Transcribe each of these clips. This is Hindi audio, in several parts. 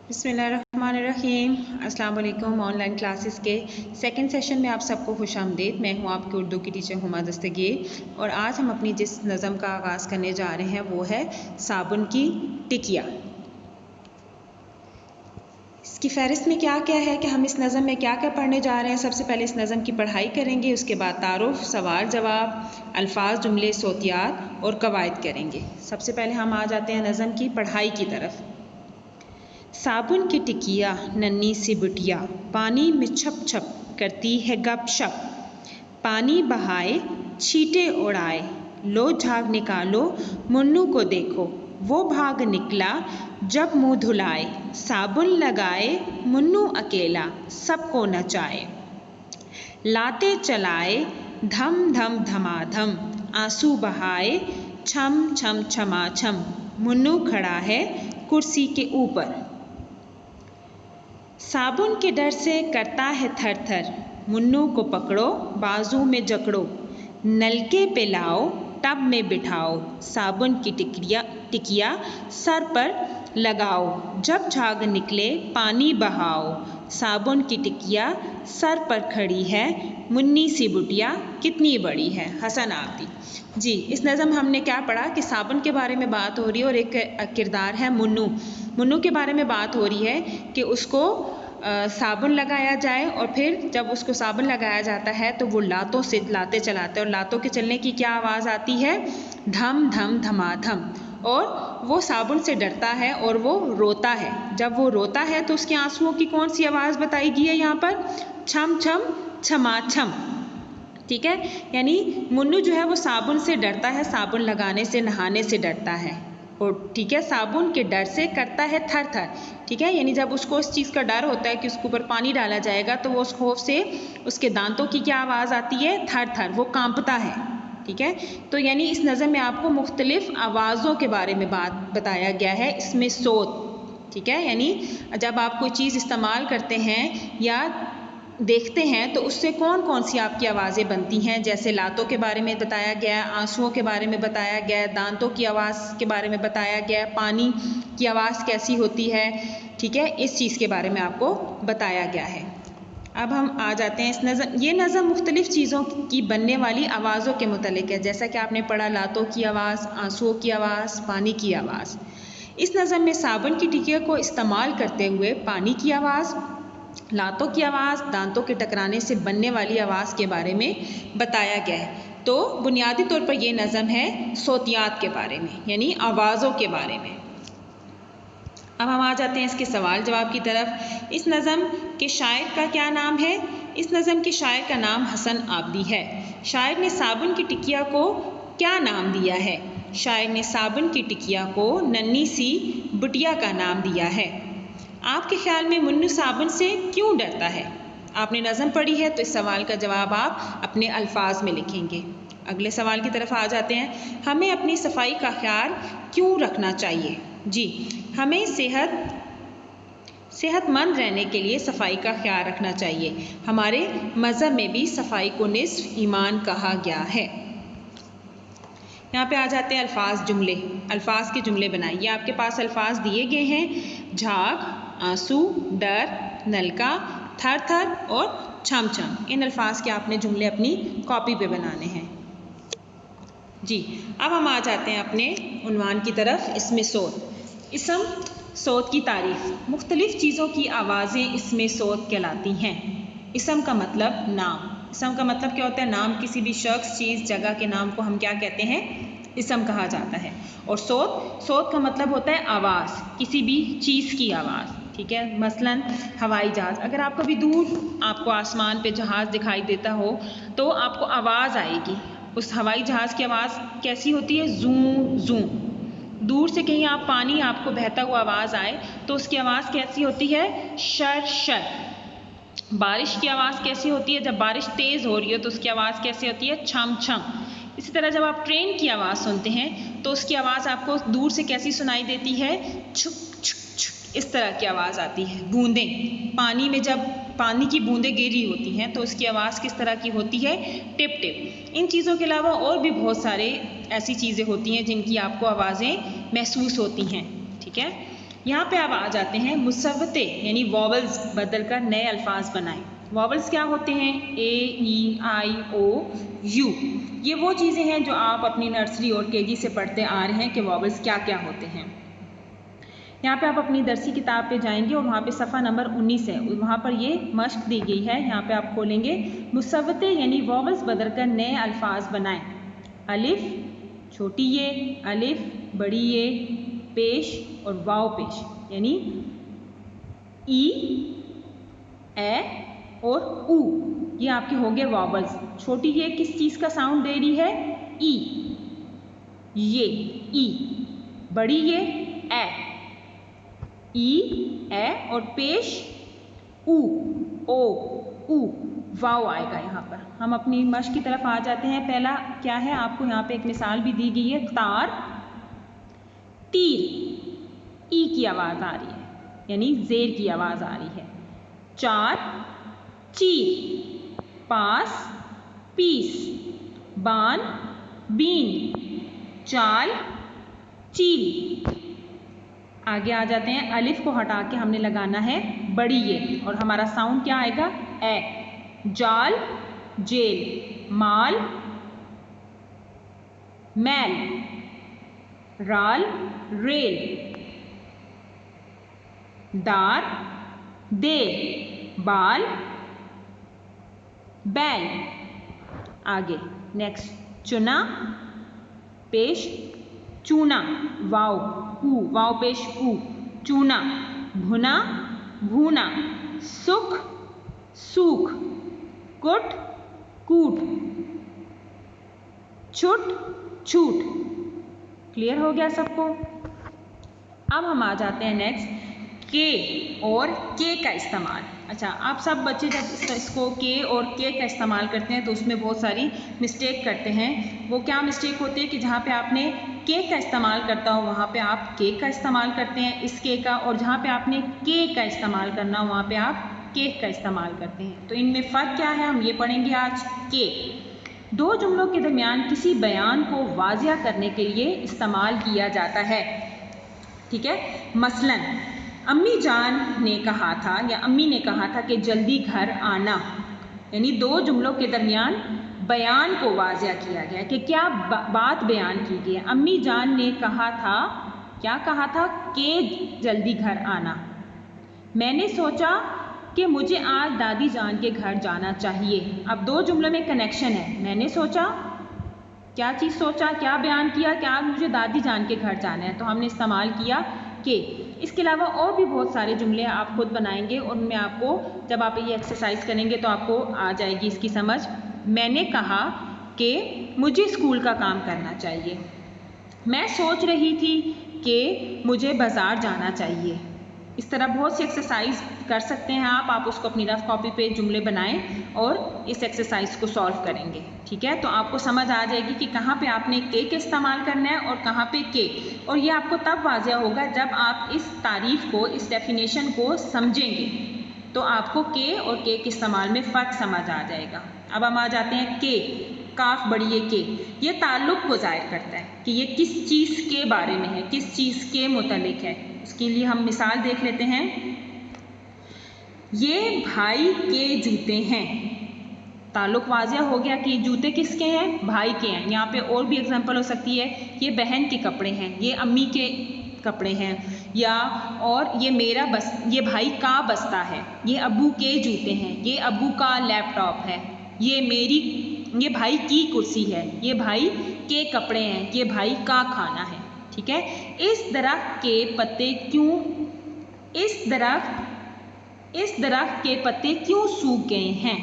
बिस्मिल्लाहिर्रहमानिर्रहीम। अस्सलाम वालेकुम। ऑनलाइन क्लासेस के सेकंड सेशन में आप सबको खुशामदीद। मैं हूँ आपकी उर्दू की टीचर हुमा दस्तगीर और आज हम अपनी जिस नज़म का आगाज़ करने जा रहे हैं वो है साबुन की टिकिया। इसकी फ़हरिस्त में क्या क्या है कि हम इस नज़म में क्या क्या पढ़ने जा रहे हैं। सबसे पहले इस नज़म की पढ़ाई करेंगे, उसके बाद तारुफ, सवाल जवाब, अल्फाज, जुमले, सोतियात और कवायद करेंगे। सबसे पहले हम आ जाते हैं नज़म की पढ़ाई की तरफ। साबुन की टिकिया नन्ही सी बिटिया पानी में छप छप करती है गपशप। पानी बहाए छींटे उड़ाए, लो झाग निकालो मुन्नू को देखो, वो भाग निकला जब मुंह धुलाए। साबुन लगाए मुन्नू अकेला, सबको नचाए। लाते चलाए धम धम धमाधम, आंसू बहाए छम छम छमाछम। मुन्नू खड़ा है कुर्सी के ऊपर, साबुन के डर से करता है थर थर। मुन्नू को पकड़ो बाजू में जकड़ो, नलके पे लाओ टब में बिठाओ। साबुन की टिकिया सर पर लगाओ, जब झाग निकले पानी बहाओ। साबुन की टिकिया सर पर खड़ी है, मुन्नी सी बुटिया कितनी बड़ी है। हसन आब्दी। जी, इस नज़म हमने क्या पढ़ा कि साबुन के बारे में बात हो रही है और एक किरदार है मुन्नू। मुन्नू के बारे में बात हो रही है कि उसको साबुन लगाया जाए और फिर जब उसको साबुन लगाया जाता है तो वो लातों से लाते चलाते हैं और लातों के चलने की क्या आवाज़ आती है, धम धम धमाधम। और वो साबुन से डरता है और वो रोता है। जब वो रोता है तो उसके आंसुओं की कौन सी आवाज़ बताई गई है यहाँ पर, छम छम छमाछम। ठीक है, यानी मुन्नू जो है वो साबुन से डरता है, साबुन लगाने से नहाने से डरता है और ठीक है साबुन के डर से करता है थर थर। ठीक है, यानी जब उसको उस चीज़ का डर होता है कि उसके ऊपर पानी डाला जाएगा तो वो उस खौफ से उसके दांतों की क्या आवाज़ आती है, थर थर, वो कांपता है। ठीक है, तो यानी इस नज़म में आपको मुख्तलिफ आवाज़ों के बारे में बात बताया गया है, इसमें सोत। ठीक है, यानी जब आप कोई चीज़ इस्तेमाल करते हैं या देखते हैं तो उससे कौन कौन सी आपकी आवाज़ें बनती हैं, जैसे लातों के बारे में बताया गया है, आंसुओं के बारे में बताया गया है, दांतों की आवाज़ के बारे में बताया गया है, पानी की आवाज़ कैसी होती है। ठीक है, इस चीज़ के बारे में आपको बताया गया है। अब हम आ जाते हैं इस नज़म, ये नज़म मुख्तलिफ़ चीज़ों की बनने वाली आवाज़ों के मुतल्लिक़ है। जैसा कि आपने पढ़ा लातों की आवाज़, आंसुओं की आवाज़, पानी की आवाज़। इस नज़म में साबुन की टिकिया को इस्तेमाल करते हुए पानी की आवाज़, लातों की आवाज़, दांतों के टकराने से बनने वाली आवाज़ के बारे में बताया गया है। तो बुनियादी तौर पर यह नज़म है सोतियात के बारे में, यानी आवाज़ों के बारे में। अब हम आ जाते हैं इसके सवाल जवाब की तरफ। इस नज़म के शायर का क्या नाम है? इस नज़म के शायर का नाम हसन आब्दी है। शायर ने साबुन की टिकिया को क्या नाम दिया है? शायर ने साबुन की टिकिया को नन्ही सी बुटिया का नाम दिया है। आपके ख्याल में मुन्नू साबुन से क्यों डरता है? आपने नज़म पढ़ी है तो इस सवाल का जवाब आप अपने अल्फाज में लिखेंगे। अगले सवाल की तरफ आ जाते हैं। हमें अपनी सफाई का ख्याल क्यों रखना चाहिए? जी, हमें सेहतमंद रहने के लिए सफाई का ख्याल रखना चाहिए। हमारे मज़हब में भी सफाई को निस्फ ईमान कहा गया है। यहाँ पे आ जाते हैं अल्फाज जुमले। अल्फाज के जुमले बनाइए। आपके पास अल्फाज दिए गए हैं, झाग, आंसू, डर, नलका, थर थर और छम छम। इन अल्फाज के आपने जुमले अपनी कॉपी पे बनाने हैं। जी, अब हम आ जाते हैं अपने उन्वान की तरफ। इसमें सोत, इसम सोत की तारीफ। मुख्तलिफ चीज़ों की आवाज़ें इसमें सोत कहलाती हैं। इसम का मतलब नाम। इसम का मतलब क्या होता है? नाम, किसी भी शख्स, चीज़, जगह के नाम को हम क्या कहते हैं? इसम कहा जाता है। और सोत का मतलब होता है आवाज़, किसी भी चीज़ की आवाज़। ठीक है, मसलन हवाई जहाज़, अगर आप कभी दूर आपको आसमान पे जहाज़ दिखाई देता हो तो आपको आवाज़ आएगी। उस हवाई जहाज़ की आवाज़ कैसी होती है? जूं जूं। दूर से कहीं आप पानी आपको बहता हुआ आवाज़ आए तो उसकी आवाज़ कैसी होती है? Sir sir. बारिश की आवाज़ कैसी होती है? जब बारिश तेज़ हो रही हो तो उसकी आवाज़ कैसी होती है? छम छम। इसी तरह जब आप ट्रेन की आवाज़ सुनते हैं तो उसकी आवाज़ आपको दूर से कैसी सुनाई देती है? छुक छुक छुक, इस तरह की आवाज़ आती है। बूंदें, पानी में जब पानी की बूंदें गिर रही होती हैं तो उसकी आवाज़ किस तरह की होती है? Tip tip. इन चीज़ों के अलावा और भी बहुत सारे ऐसी चीज़ें होती हैं जिनकी आपको आवाज़ें महसूस होती हैं। ठीक है, यहाँ पे अब आ जाते हैं मुसव्वते यानी वॉवल्स बदल कर नए अल्फाज बनाएं। वॉवल्स क्या होते हैं? ए, ई, आई, ओ, यू। ये वो चीज़ें हैं जो आप अपनी नर्सरी और केजी से पढ़ते आ रहे हैं कि वॉवल्स क्या क्या होते हैं। यहाँ पे आप अपनी दरसी किताब पे जाएंगे और वहाँ पे सफ़ा नंबर 19 है, वहाँ पर ये मश्क दी गई है। यहाँ पे आप खोलेंगे, मुसव्वते यानी वॉवल्स बदल कर नए अल्फाज बनाएं। अलिफ छोटी ये, अलिफ बड़ी ये, पेश और वाव पेश यानी ई, ए और ऊ, ये आपके हो गए वॉवल्स। छोटी ये किस चीज़ का साउंड दे रही है? ई, ये ई। बड़ी ये ए, ई, ए और पेश ऊ, ओ, ऊ, वाव आएगा यहाँ पर। हम अपनी मश्क की तरफ आ जाते हैं। पहला क्या है? आपको यहाँ पे एक मिसाल भी दी गई है, तार, तीर, ई की आवाज़ आ रही है यानी जेर की आवाज़ आ रही है। चार, चीर, पास, पीस, बान, बीन, चाल, चील। आगे आ जाते हैं, अलिफ को हटा के हमने लगाना है बड़ी ये और हमारा साउंड क्या आएगा? ए। जाल, जेल, माल, मैल, राल, रेल, दार, देर, बाल, बैल। आगे नेक्स्ट, चुना, पेश, चूना, वाव, ऊ, वाव पेश ऊ, चूना, भुना, भूना, सुख, सूख, कुट, कूट, छुट, छूट। क्लियर हो गया सबको? अब हम आ जाते हैं नेक्स्ट, के और के का इस्तेमाल। अच्छा, आप सब बच्चे जब इसको के और के का इस्तेमाल करते हैं तो उसमें बहुत सारी मिस्टेक करते हैं। वो क्या मिस्टेक होती है कि जहाँ पे आपने के का इस्तेमाल करता हो वहाँ पे आप के का इस्तेमाल करते हैं, इस के का, और जहाँ पे आपने के का इस्तेमाल करना हो वहाँ पे आप के का इस्तेमाल करते हैं। तो इनमें फ़र्क क्या है हम ये पढ़ेंगे आज। के दो जुमलों के दरमियान किसी बयान को वाज़िया करने के लिए इस्तेमाल किया जाता है। ठीक है, मसलन अम्मी जान ने कहा था या अम्मी ने कहा था कि जल्दी घर आना, यानी दो जुमलों के दरमियान बयान को वाज़िया किया गया कि क्या बात बयान की गई है। अम्मी जान ने कहा था, क्या कहा था? कि जल्दी घर आना। मैंने सोचा कि मुझे आज दादी जान के घर जाना चाहिए। अब दो जुमलों में कनेक्शन है। मैंने सोचा, क्या चीज़ सोचा, क्या बयान किया कि आज मुझे दादी जान के घर जाना है, तो हमने इस्तेमाल किया के। इसके अलावा और भी बहुत सारे जुमले आप खुद बनाएंगे और उनमें आपको जब आप ये एक्सरसाइज करेंगे तो आपको आ जाएगी इसकी समझ। मैंने कहा कि मुझे स्कूल का काम करना चाहिए। मैं सोच रही थी कि मुझे बाज़ार जाना चाहिए। इस तरह बहुत सी एक्सरसाइज कर सकते हैं आप उसको अपनी रफ कॉपी पे जुमले बनाएं और इस एक्सरसाइज को सॉल्व करेंगे। ठीक है, तो आपको समझ आ जाएगी कि कहाँ पे आपने के इस्तेमाल करना है और कहाँ पे के, और ये आपको तब वाज़िया होगा जब आप इस तारीफ़ को, इस डेफिनेशन को समझेंगे तो आपको के और के इस्तेमाल में फ़र्क समझ आ जाएगा। अब हम आ जाते हैं के, काफ बड़ी ये के, ये ताल्लुक़ को ज़ाहिर करता है कि ये किस चीज़ के बारे में है, किस चीज़ के मुतल्लिक़ है। इसके लिए हम मिसाल देख लेते हैं। ये भाई के जूते हैं। ताल्लुक़ वाज़िया हो गया कि जूते किसके हैं? भाई के हैं। यहाँ पे और भी एग्जांपल हो सकती है, ये बहन के कपड़े हैं, ये अम्मी के कपड़े हैं, या और ये मेरा बस, ये भाई का बस्ता है, ये अब्बू के जूते हैं, ये अब्बू का लैपटॉप है, ये भाई की कुर्सी है, ये भाई के कपड़े हैं, ये भाई का खाना है। ठीक है, इस दरख्त के पत्ते क्यों, इस दरख्त के पत्ते क्यों सूख गए हैं?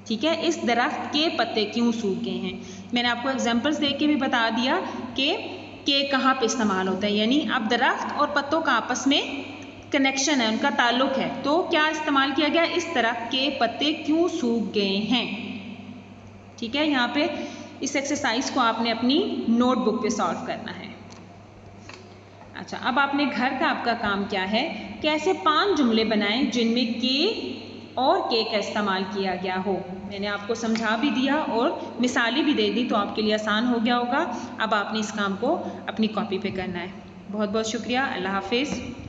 ठीक है, इस दरख्त के पत्ते क्यों सूख गए हैं। मैंने आपको एग्जांपल्स दे के भी बता दिया कि कहाँ पे इस्तेमाल होता है, यानी अब दरख्त और पत्तों का आपस में कनेक्शन है, उनका ताल्लुक है, तो क्या इस्तेमाल किया गया? इस दरख्त के पत्ते क्यों सूख गए हैं। ठीक है, यहाँ पे इस एक्सरसाइज को आपने अपनी नोटबुक पे सॉल्व करना है। अच्छा, अब आपने घर का आपका काम क्या है, कैसे 5 जुमले बनाएं जिनमें के और के का इस्तेमाल किया गया हो। मैंने आपको समझा भी दिया और मिसालें भी दे दी तो आपके लिए आसान हो गया होगा। अब आपने इस काम को अपनी कॉपी पे करना है। बहुत बहुत शुक्रिया। अल्लाह हाफिज़।